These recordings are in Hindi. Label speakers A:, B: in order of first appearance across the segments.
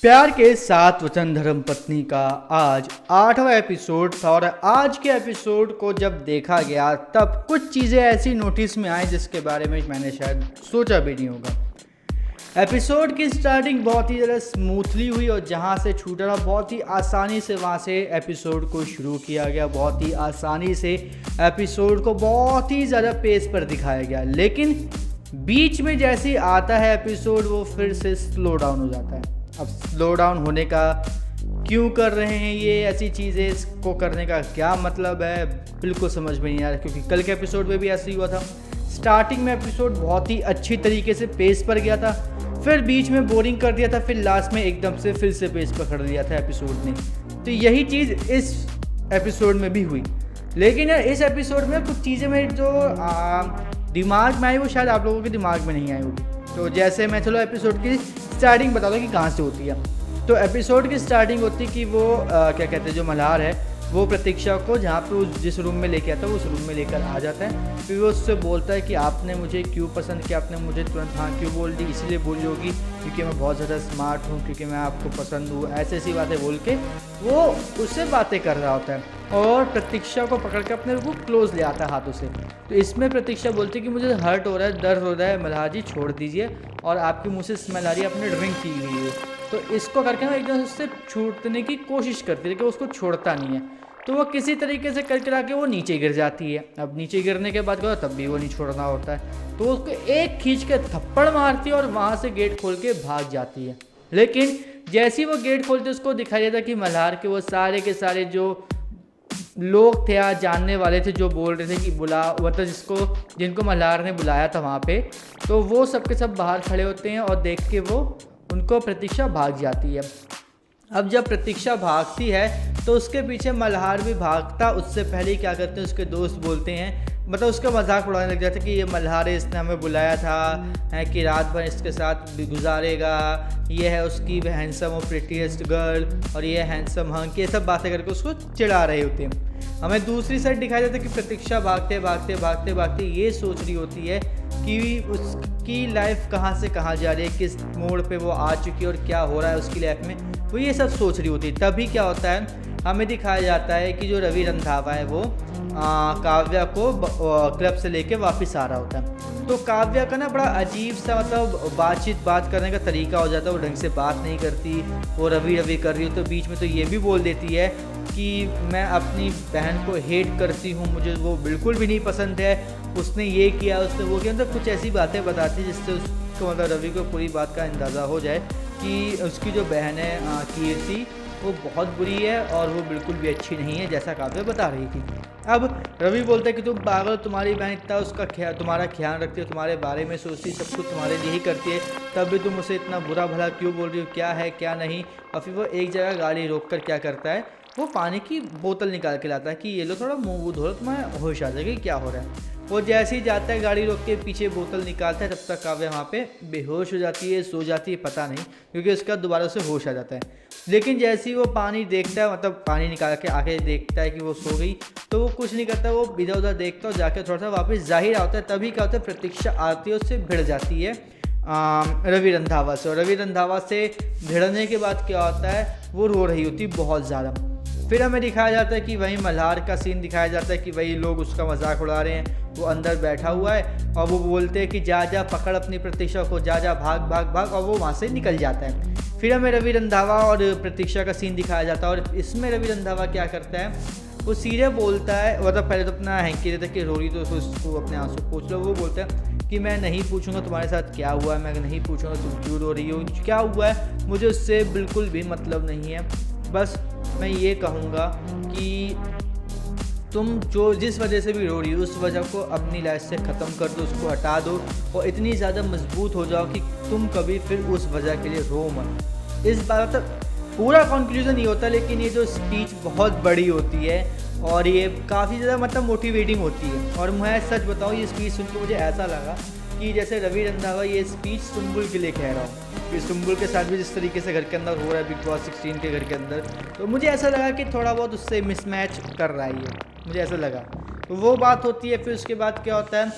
A: प्यार के सात वचन धर्म पत्नी का आज 8वां एपिसोड था और आज के एपिसोड को जब देखा गया तब कुछ चीज़ें ऐसी नोटिस में आई जिसके बारे में मैंने शायद सोचा भी नहीं होगा। एपिसोड की स्टार्टिंग बहुत ही ज़्यादा स्मूथली हुई और जहाँ से छूटा रहा बहुत ही आसानी से वहाँ से एपिसोड को शुरू किया गया। बहुत ही आसानी से एपिसोड को बहुत ही ज़्यादा पेस पर दिखाया गया, लेकिन बीच में जैसे ही आता है एपिसोड वो फिर से स्लो डाउन हो जाता है। अब स्लो डाउन होने का क्यों कर रहे हैं ये ऐसी चीज़ें, इसको करने का क्या मतलब है, बिल्कुल समझ में नहीं आ रहा। क्योंकि कल के एपिसोड में भी ऐसे ही हुआ था। स्टार्टिंग में एपिसोड बहुत ही अच्छी तरीके से पेस पर गया था, फिर बीच में बोरिंग कर दिया था, फिर लास्ट में एकदम से फिर से पेस पकड़ दिया था एपिसोड ने। तो यही चीज़ इस एपिसोड में भी हुई। लेकिन यार इस एपिसोड में कुछ चीज़ें मेरे जो दिमाग में आई वो शायद आप लोगों के दिमाग में नहीं आई होगी। तो जैसे मैं चलो एपिसोड की स्टार्टिंग बता दो कि कहाँ से होती है। तो एपिसोड की स्टार्टिंग होती है कि वो क्या कहते हैं, जो मल्हार है वो प्रतीक्षा को जहाँ पे वो जिस रूम में लेके आता है उस रूम में लेकर आ जाता है। फिर वो उससे बोलता है कि आपने मुझे क्यों पसंद किया, आपने मुझे तुरंत हाँ क्यों बोल दी, इसलिए बोली होगी क्योंकि मैं बहुत ज़्यादा स्मार्ट हूँ, क्योंकि मैं आपको पसंद हूँ, ऐसी ऐसी बातें बोल के वो उससे बातें कर रहा होता है और प्रतीक्षा को पकड़ के अपने को क्लोज ले आता है हाथों से। तो इसमें प्रतीक्षा बोलती है कि मुझे हर्ट हो रहा है, दर्द हो रहा है, मल्हार जी छोड़ दीजिए, और आपके मुँह से स्मेल आ रही है, आपने ड्रिंक की हुई है। तो इसको करके ना एकदम उससे छूटने की कोशिश करती है कि उसको छोड़ता नहीं है। तो वो किसी तरीके से कर करा के वो नीचे गिर जाती है। अब नीचे गिरने के बाद तब भी वो नहीं छोड़ना होता है, तो उसको एक खींच के थप्पड़ मारती है और वहाँ से गेट खोल के भाग जाती है। लेकिन जैसे ही वो गेट खोलते उसको दिखाई देता कि मल्हार के वो सारे के सारे जो लोग थे आज जानने वाले थे, जो बोल रहे थे कि बुला मतलब जिनको मल्हार ने बुलाया था वहाँ पे, तो वो सब के सब बाहर खड़े होते हैं और देख के वो उनको प्रतीक्षा भाग जाती है। अब जब प्रतीक्षा भागती है तो उसके पीछे मल्हार भी भागता। उससे पहले ही क्या करते हैं, उसके दोस्त बोलते हैं, मतलब उसका मजाक उड़ाने लग जाता है कि ये मल्हार है, इसने हमें बुलाया था है कि रात भर इसके साथ गुजारेगा, ये है उसकी हैंडसम और प्रिटीएस्ट गर्ल और ये हैंडसम हंक, ये सब बातें करके उसको चिढ़ा रहे होते हैं। हमें दूसरी साइड दिखाई देता है कि प्रतीक्षा भागते भागते भागते भागते ये सोच रही होती है कि उसकी लाइफ कहाँ से कहाँ जा रही है, किस मोड़ पे वो आ चुकी है और क्या हो रहा है उसकी लाइफ में, वो ये सब सोच रही होती है। तभी क्या होता है, हमें दिखाया जाता है कि जो रवि रंधावा है वो काव्या को क्लब से लेके वापस आ रहा होता है। तो काव्या का ना बड़ा अजीब सा मतलब बात करने का तरीका हो जाता है। वो ढंग से बात नहीं करती, वो रवि कर रही हो तो बीच में तो ये भी बोल देती है कि मैं अपनी बहन को हेट करती हूँ, मुझे वो बिल्कुल भी नहीं पसंद है, उसने ये किया उसने वो किया, मतलब कुछ ऐसी बातें बताती है जिससे उसको मतलब रवि को पूरी बात का अंदाज़ा हो जाए कि उसकी जो बहन है कीर्ति वो बहुत बुरी है और वो बिल्कुल भी अच्छी नहीं है जैसा काव्या बता रही थी। अब रवि बोलता है कि तुम पागल, तुम्हारी बहन इतना तुम्हारा ख्याल रखती है, तुम्हारे बारे में सोचती, सब कुछ तुम्हारे लिए ही करती है, तब भी तुम उसे इतना बुरा भला क्यों बोल रही हो, क्या है क्या नहीं। और फिर वो एक जगह गाड़ी रोक कर क्या करता है, वो पानी की बोतल निकाल के लाता है कि ये लो थोड़ा मुँह वूह धो लो, तुम्हें होश आ जाएगी क्या हो रहा है। वो जैसे ही जाता है गाड़ी रोक के पीछे बोतल निकालता है, तब तक काव्या वहाँ पे बेहोश हो जाती है, सो जाती है, पता नहीं, क्योंकि उसका दोबारा से होश आ जाता है। लेकिन जैसे ही वो पानी देखता है, मतलब पानी निकाल के आके देखता है कि वो सो गई, तो वो कुछ नहीं करता, वो इधर उधर देखता है और जाके थोड़ा सा वापस जाहिर आता है। तभी क्या होता है, प्रतीक्षा आती है, उससे भिड़ जाती है रवि रंधावा से। और रवि रंधावा से भिड़ने के बाद क्या होता है, वो रो रही होती बहुत ज़्यादा। फिर हमें दिखाया जाता है कि वहीं मल्हार का सीन दिखाया जाता है कि वही लोग उसका मजाक उड़ा रहे हैं, वो अंदर बैठा हुआ है और वो बोलते हैं कि जा जा पकड़ अपनी प्रतीक्षा को, जा जा भाग भाग भाग, और वो वहाँ से निकल जाता है। फिर हमें रवि रंधावा और प्रतीक्षा का सीन दिखाया जाता है और इसमें रवि रंधावा क्या करता है, वो सीधे बोलता है, मतलब पहले तो अपना हैंकी देता है कि रो रही तो उसको अपने आंसू पूछ लो। वो बोलता है कि मैं नहीं पूछूंगा तुम्हारे साथ क्या हुआ है, मैं नहीं पूछूंगा तुम क्यों रो रही हो, क्या हुआ है मुझे उससे बिल्कुल भी मतलब नहीं है, बस मैं ये कहूँगा कि तुम जिस वजह से भी रो रही हो उस वजह को अपनी लाइफ से ख़त्म कर दो, उसको हटा दो और इतनी ज़्यादा मजबूत हो जाओ कि तुम कभी फिर उस वजह के लिए रो मत। इस बात तक पूरा कंक्लूजन ये होता है, लेकिन ये जो स्पीच बहुत बड़ी होती है और ये काफ़ी ज़्यादा मतलब मोटिवेटिंग होती है। और मैं सच बताऊँ, ये स्पीच सुन के मुझे ऐसा लगा कि जैसे रवि रंधावा ये स्पीच सुम्बुल के लिए कह रहा हूँ कि सुम्बुल के साथ भी जिस तरीके से घर के अंदर हो रहा है बिग बॉस 16 के घर के अंदर, तो मुझे ऐसा लगा कि थोड़ा बहुत उससे मिसमैच कर रहा है ये, मुझे ऐसा लगा। तो वो बात होती है। फिर उसके बाद क्या होता है,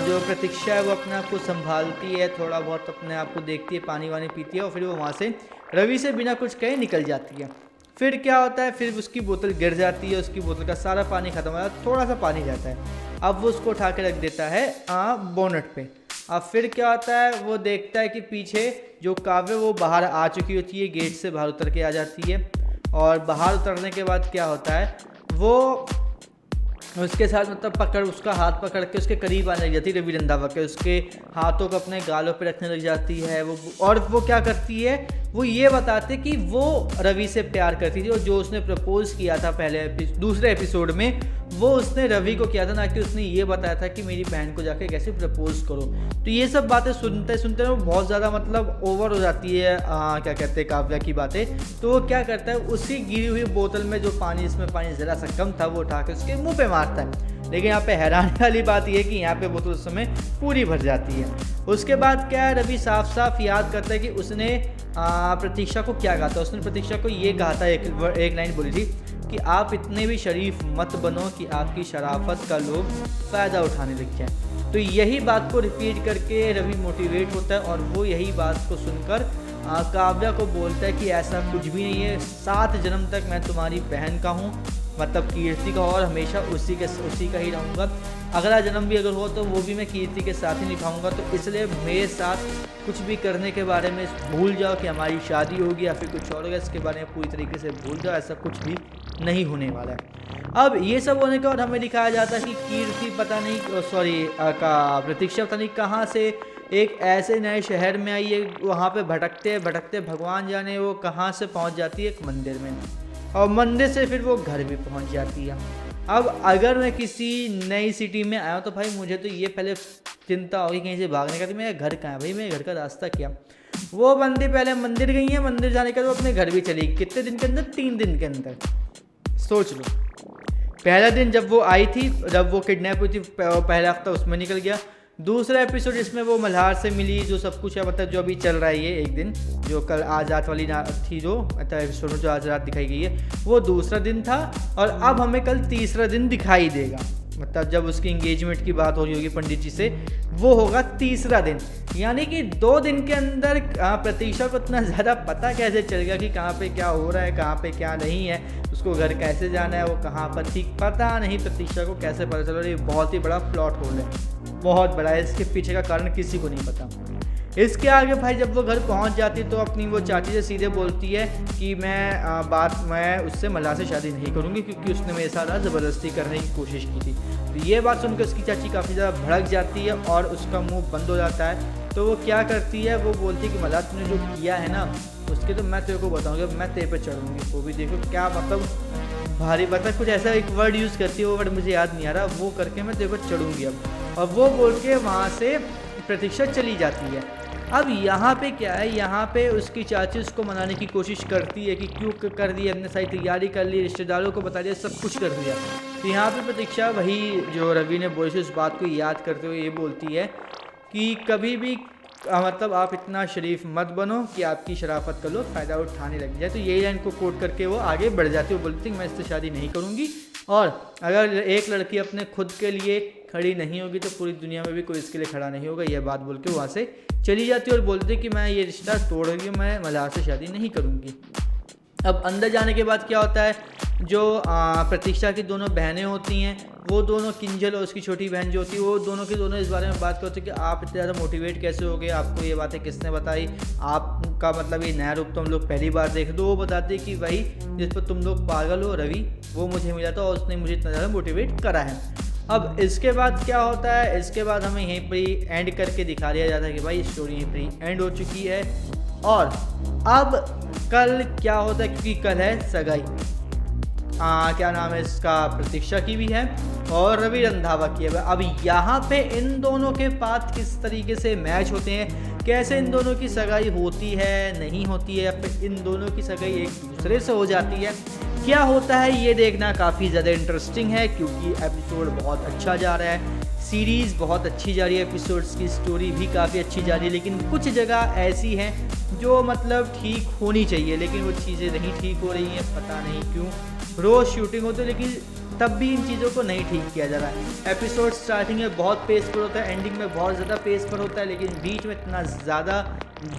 A: जो प्रतीक्षा है वो अपने आप को संभालती है, थोड़ा बहुत अपने आप को देखती है, पानी वानी पीती है और फिर वो वहाँ से रवि से बिना कुछ कहे निकल जाती है। फिर क्या होता है, फिर उसकी बोतल गिर जाती है, उसकी बोतल का सारा पानी खत्म हो जाता है, थोड़ा सा पानी रहता है। अब वो उसको उठा के रख देता है बोनट पे। अब फिर क्या होता है, वो देखता है कि पीछे जो काव्य वो बाहर आ चुकी होती है, गेट से बाहर उतर के आ जाती है। और बाहर उतरने के बाद क्या होता है, वो उसके साथ मतलब उसका हाथ पकड़ के उसके करीब आने लग जाती है रवि रंधावा के, उसके हाथों को अपने गालों पे रखने लग जाती है वो। और वो क्या करती है, वो ये बताते कि वो रवि से प्यार करती थी और जो उसने प्रपोज किया था दूसरे एपिसोड में, वो उसने रवि को किया था, ना कि उसने ये बताया था कि मेरी बहन को जाके कैसे प्रपोज करो। तो ये सब बातें सुनते सुनते वो बहुत ज़्यादा मतलब ओवर हो जाती है, क्या कहते हैं, काव्या की बातें। तो वो क्या करता है, उसी गिरी हुई बोतल में जो पानी, इसमें पानी ज़रा सा कम था, वो उठा के उसके मुँह पे मारता है। लेकिन यहाँ पे हैरानी वाली बात यह है कि यहाँ पे बोतल उस समय पूरी भर जाती है। उसके बाद क्या है, रवि साफ साफ याद करता है कि उसने प्रतीक्षा को क्या कहा था। उसने प्रतीक्षा को ये कहा था, एक लाइन बोली थी कि आप इतने भी शरीफ मत बनो कि आपकी शराफत का लोग फ़ायदा उठाने लग जाए। तो यही बात को रिपीट करके रवि मोटिवेट होता है और वो यही बात को सुनकर काव्या को बोलता है कि ऐसा कुछ भी नहीं है, 7 जन्म तक मैं तुम्हारी बहन का हूँ, मतलब कीर्ति का, और हमेशा उसी का ही रहूँगा। अगला जन्म भी अगर हो तो वो भी मैं कीर्ति के साथ ही निभाऊंगा। तो इसलिए मेरे साथ कुछ भी करने के बारे में भूल जाओ कि हमारी शादी होगी या फिर कुछ और होगा, इसके बारे में पूरी तरीके से भूल जाओ, ऐसा कुछ भी नहीं होने वाला है। अब ये सब होने के बाद हमें दिखाया जाता है कि कीर्ति पता नहीं, प्रतीक्षा पता नहीं कहाँ से एक ऐसे नए शहर में आई है, वहाँ पे भटकते भटकते भगवान जाने वो कहाँ से पहुँच जाती है एक मंदिर में, और मंदिर से फिर वो घर भी पहुँच जाती है। अब अगर मैं किसी नई सिटी में आया हूँ तो भाई मुझे तो ये पहले चिंता होगी कहीं से भागने का, तो मेरा घर कहाँ है भाई, मेरे घर का रास्ता क्या। वो बंदी पहले मंदिर गई है, मंदिर जाने के बाद वो अपने घर भी चली, कितने दिन के अंदर, 3 दिन के अंदर। सोच लो, पहला दिन जब वो आई थी, जब वो किडनैप हुई थी, पहला हफ्ता उसमें निकल गया। दूसरा एपिसोड जिसमें वो मल्हार से मिली, जो सब कुछ है, मतलब जो अभी चल रहा है ये एक दिन, जो कल आज रात वाली थी, जो एपिसोड में जो आज रात दिखाई गई है, वो दूसरा दिन था। और अब हमें कल तीसरा दिन दिखाई देगा, मतलब जब उसकी एंगेजमेंट की बात हो रही होगी पंडित जी से, वो होगा तीसरा दिन। यानी कि 2 दिन के अंदर प्रतीक्षा को इतना ज़्यादा पता कैसे चल गया कि कहाँ पे क्या हो रहा है, कहाँ पे क्या नहीं है, उसको घर कैसे जाना है, वो कहाँ पर थी, पता नहीं प्रतीक्षा को कैसे पता चला। ये बहुत ही बड़ा प्लॉट होल है, बहुत बड़ा है, इसके पीछे का कारण किसी को नहीं पता। इसके आगे भाई जब वो घर पहुंच जाती तो अपनी वो चाची से सीधे बोलती है कि मैं उससे मल्हार से शादी नहीं करूंगी, क्योंकि उसने मेरे साथ ज़बरदस्ती करने की कोशिश की थी। तो ये बात सुनकर उसकी चाची काफ़ी ज़्यादा भड़क जाती है और उसका मुंह बंद हो जाता है। तो वो क्या करती है, वो बोलती है कि मल्हार तूने जो किया है ना, उसके तो मैं तेरे को बताऊँगी, मैं तेरे पर चढ़ूँगी। वो भी देखो क्या मतलब भारी बात है, कुछ ऐसा एक वर्ड यूज़ करती है, वो वर्ड मुझे याद नहीं आ रहा, वो करके मैं तेरे पर चढ़ूँगी अब। और वो बोल के वहाँ से प्रतीक्षा चली जाती है। अब यहाँ पे क्या है, यहाँ पे उसकी चाची उसको मनाने की कोशिश करती है कि क्यों कर दी, हमने सारी तैयारी कर ली, रिश्तेदारों को बता दिया, सब कुछ कर दिया। तो यहाँ पे प्रतीक्षा वही जो रवि ने बोली उस बात को याद करते हुए ये बोलती है कि कभी भी मतलब आप इतना शरीफ मत बनो कि आपकी शराफत का लोग फ़ायदा उठाने लग जाए। तो यही लाइन को कोट करके वो आगे बढ़ जाती है, वो बोलती है मैं इससे शादी नहीं करूँगी, और अगर एक लड़की अपने खुद के लिए खड़ी नहीं होगी तो पूरी दुनिया में भी कोई इसके लिए खड़ा नहीं होगा। यह बात बोल के वहाँ से चली जाती है और बोलती है कि मैं ये रिश्ता तोड़ रही हूँ, मैं मल्हार से शादी नहीं करूँगी। अब अंदर जाने के बाद क्या होता है, जो प्रतीक्षा की दोनों बहनें होती हैं, वो दोनों, किंजल और उसकी छोटी बहन जो होती है, वो दोनों की दोनों इस बारे में बात करते हैं कि आप इतने ज़्यादा मोटिवेट कैसे हो गए, आपको ये बातें किसने बताई, आपका मतलब ये नया रूप तो हम लोग पहली बार देख। तो वो बताते हैं कि वही जिस पर तुम लोग पागल हो रवि, वो मुझे मिला था और उसने मुझे इतना ज़्यादा मोटिवेट करा है। अब इसके बाद क्या होता है, इसके बाद हमें यहीं पर ही एंड करके दिखा दिया जाता है कि भाई स्टोरी यहीं पर ही एंड हो चुकी है। और अब कल क्या होता है, क्योंकि कल है सगाई, क्या नाम है इसका, प्रतीक्षा की भी है और रवि रंधावा की है। अब यहाँ पे इन दोनों के पाथ किस तरीके से मैच होते हैं, कैसे इन दोनों की सगाई होती है नहीं होती है, या फिर इन दोनों की सगाई एक दूसरे से हो जाती है, क्या होता है, ये देखना काफ़ी ज़्यादा इंटरेस्टिंग है। क्योंकि एपिसोड बहुत अच्छा जा रहा है, सीरीज़ बहुत अच्छी जा रही है, एपिसोड्स की स्टोरी भी काफ़ी अच्छी जा रही है, लेकिन कुछ जगह ऐसी हैं जो मतलब ठीक होनी चाहिए लेकिन वो चीज़ें नहीं ठीक हो रही हैं, पता नहीं क्यों। रोज़ शूटिंग होती है लेकिन तब भी इन चीज़ों को नहीं ठीक किया जा रहा है। एपिसोड स्टार्टिंग में बहुत पेस पर होता है, एंडिंग में बहुत ज़्यादा पेस पर होता है, लेकिन बीच में इतना ज़्यादा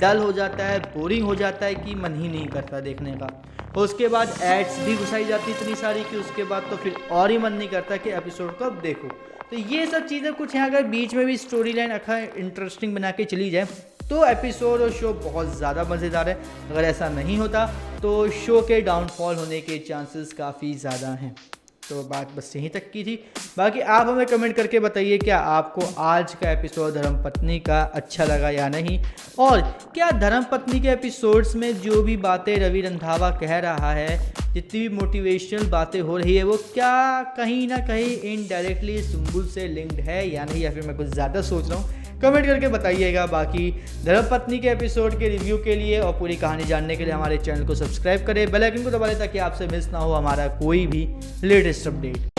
A: डल हो जाता है, बोरिंग हो जाता है कि मन ही नहीं करता देखने का। और उसके बाद एड्स भी घुसाई जाती इतनी सारी कि उसके बाद तो फिर और ही मन नहीं करता कि एपिसोड को अब देखो। तो ये सब चीज़ें कुछ हैं, अगर बीच में भी स्टोरी लाइन अच्छा इंटरेस्टिंग बना के चली जाए तो एपिसोड और शो बहुत ज़्यादा मज़ेदार है। अगर ऐसा नहीं होता तो शो के डाउनफॉल होने के चांसेस काफ़ी ज़्यादा हैं। तो बात बस यहीं तक की थी। बाकी आप हमें कमेंट करके बताइए क्या आपको आज का एपिसोड धर्मपत्नी का अच्छा लगा या नहीं, और क्या धर्मपत्नी के एपिसोड्स में जो भी बातें रवि रंधावा कह रहा है, जितनी भी मोटिवेशनल बातें हो रही है, वो क्या कहीं ना कहीं इनडायरेक्टली सुंबुल से लिंक्ड है या नहीं, या फिर मैं कुछ ज़्यादा सोच रहा हूँ। कमेंट करके बताइएगा। बाकी धर्मपत्नी के एपिसोड के रिव्यू के लिए और पूरी कहानी जानने के लिए हमारे चैनल को सब्सक्राइब करें, बेल आइकन को दबा लें ताकि आपसे मिस ना हो हमारा कोई भी लेटेस्ट अपडेट।